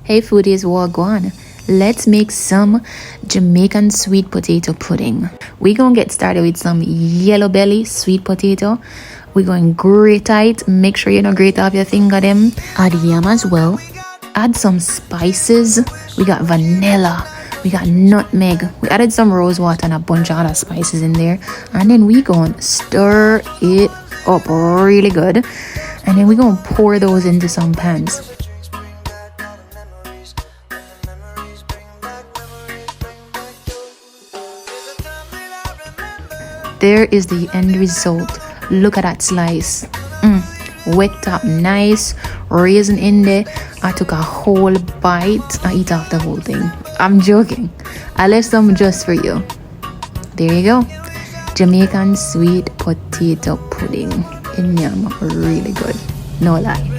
Hey foodies, wagwan. Let's make some Jamaican sweet potato pudding. We're gonna get started with some yellow belly sweet potato. We're going to grate it. Make sure you don't grate off your finger them. Add yam as well. Add some spices. We got vanilla. We got nutmeg. We added some rose water and a bunch of other spices in there. And then we gonna stir it up really good. And then we're gonna pour those into some pans. There is the end result. Look at that slice. Wet up nice. Raisin in there. I took a whole bite. I eat off the whole thing. I'm joking. I left some just for you. There you go. Jamaican sweet potato pudding. Yum, really good. No lie.